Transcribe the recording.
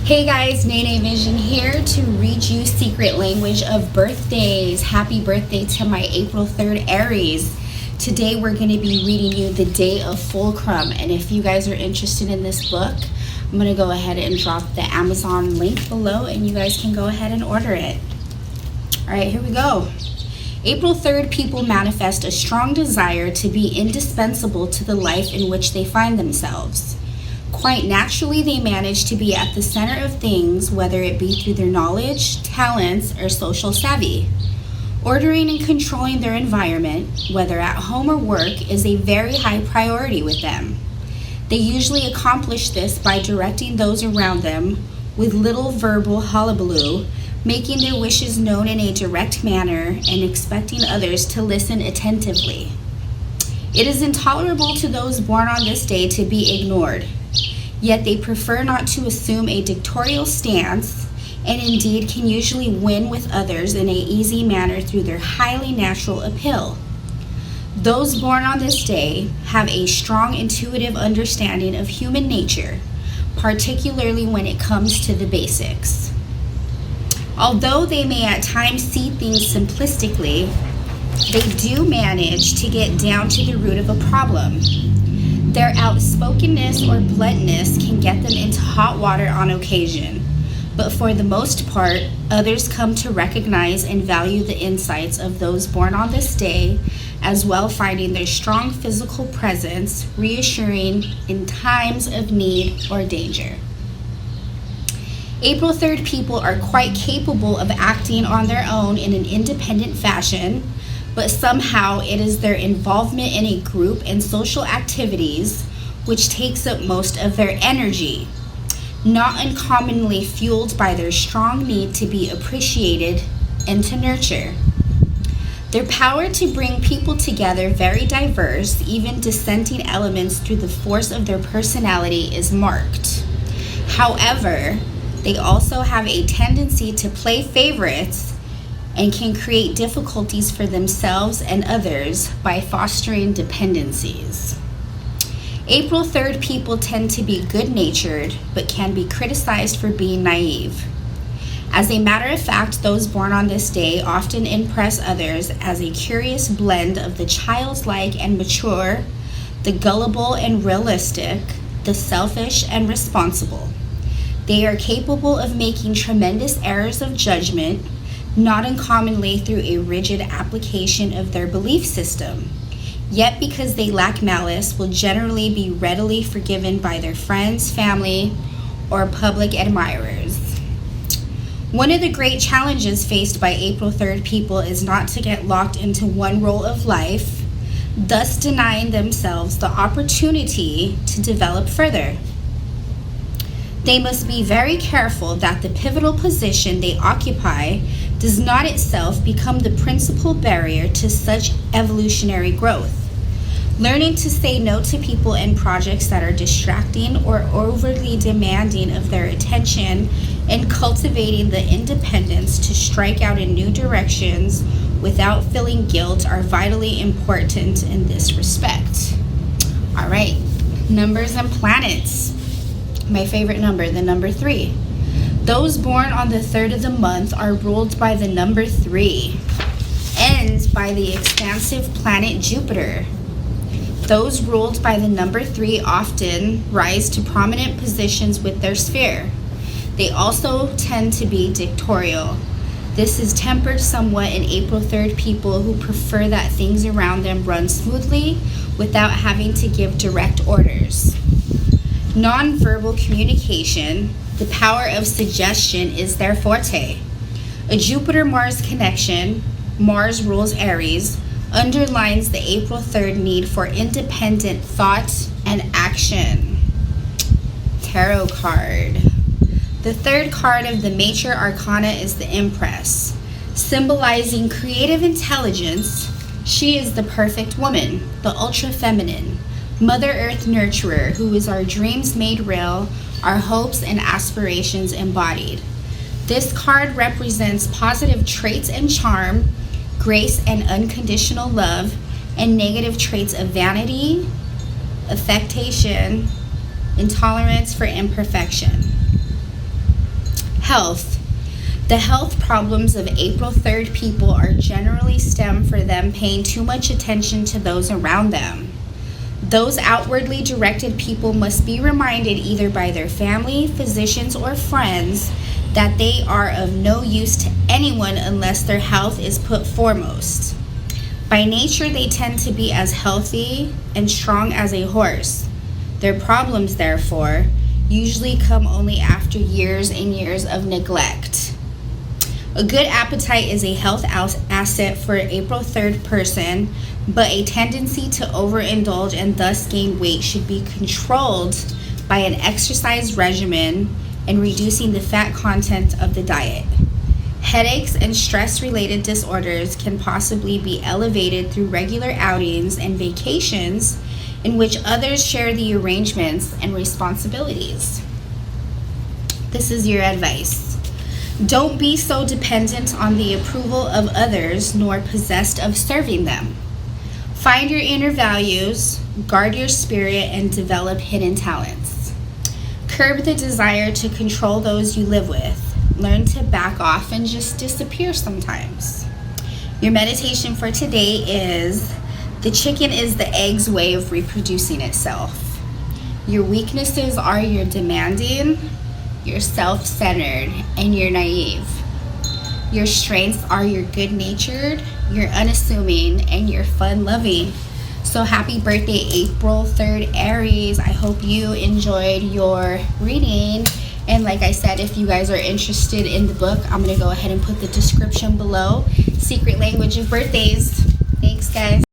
Hey guys, Nene Vision here to read you Secret Language of Birthdays. Happy birthday to my April 3rd Aries. Today we're going to be reading you the Day of Fulcrum, and if you guys are interested in this book, I'm going to go ahead and drop the Amazon link below and you guys can go ahead and order it. Alright, here we go. April 3rd people manifest a strong desire to be indispensable to the life in which they find themselves. Quite naturally, they manage to be at the center of things, whether it be through their knowledge, talents, or social savvy. Ordering and controlling their environment, whether at home or work, is a very high priority with them. They usually accomplish this by directing those around them with little verbal hullabaloo, making their wishes known in a direct manner, and expecting others to listen attentively. It is intolerable to those born on this day to be ignored. Yet they prefer not to assume a dictatorial stance, and indeed can usually win with others in an easy manner through their highly natural appeal. Those born on this day have a strong intuitive understanding of human nature, particularly when it comes to the basics. Although they may at times see things simplistically, they do manage to get down to the root of a problem. Their outspokenness or bluntness can get them into hot water on occasion, but for the most part, others come to recognize and value the insights of those born on this day, as well, finding their strong physical presence reassuring in times of need or danger. April 3rd people are quite capable of acting on their own in an independent fashion, but somehow it is their involvement in a group and social activities which takes up most of their energy, not uncommonly fueled by their strong need to be appreciated and to nurture. Their power to bring people together, very diverse, even dissenting elements through the force of their personality, is marked. However, they also have a tendency to play favorites and can create difficulties for themselves and others by fostering dependencies. April 3rd people tend to be good-natured, but can be criticized for being naive. As a matter of fact, those born on this day often impress others as a curious blend of the childlike and mature, the gullible and realistic, the selfish and responsible. They are capable of making tremendous errors of judgment, not uncommonly through a rigid application of their belief system, yet because they lack malice, will generally be readily forgiven by their friends, family, or public admirers. One of the great challenges faced by April 3rd people is not to get locked into one role of life, thus denying themselves the opportunity to develop further. They must be very careful that the pivotal position they occupy does not itself become the principal barrier to such evolutionary growth. Learning to say no to people and projects that are distracting or overly demanding of their attention, and cultivating the independence to strike out in new directions without feeling guilt are vitally important in this respect. All right, numbers and planets. My favorite number, the number 3. Those born on the 3rd of the month are ruled by the number 3 and by the expansive planet Jupiter. Those ruled by the number 3 often rise to prominent positions with their sphere. They also tend to be dictatorial. This is tempered somewhat in April 3rd people who prefer that things around them run smoothly without having to give direct orders. Non-verbal communication, the power of suggestion, is their forte. A Jupiter-Mars connection, Mars rules Aries, underlines the April 3rd need for independent thought and action. Tarot card. The 3rd card of the Major Arcana is the Empress, symbolizing creative intelligence. She is the perfect woman, the ultra-feminine, Mother Earth nurturer, who is our dreams made real, our hopes and aspirations embodied. This card represents positive traits and charm, grace and unconditional love, and negative traits of vanity, affectation, intolerance for imperfection. Health. The health problems of April 3rd people are generally stem for them paying too much attention to those around them. Those outwardly directed people must be reminded either by their family, physicians, or friends that they are of no use to anyone unless their health is put foremost. By nature, they tend to be as healthy and strong as a horse. Their problems, therefore, usually come only after years and years of neglect. A good appetite is a health asset for an April 3rd person, but a tendency to overindulge and thus gain weight should be controlled by an exercise regimen and reducing the fat content of the diet. Headaches and stress-related disorders can possibly be elevated through regular outings and vacations in which others share the arrangements and responsibilities. This is your advice. Don't be so dependent on the approval of others nor possessed of serving them. Find your inner values, guard your spirit, and develop hidden talents. Curb the desire to control those you live with. Learn to back off and just disappear sometimes. Your meditation for today is: the chicken is the egg's way of reproducing itself. Your weaknesses are you're demanding, you're self-centered, and you're naive. Your strengths are you're good-natured, you're unassuming, and you're fun-loving. So happy birthday, April 3rd, Aries. I hope you enjoyed your reading. And like I said, if you guys are interested in the book, I'm going to go ahead and put the description below. Secret Language of Birthdays. Thanks, guys.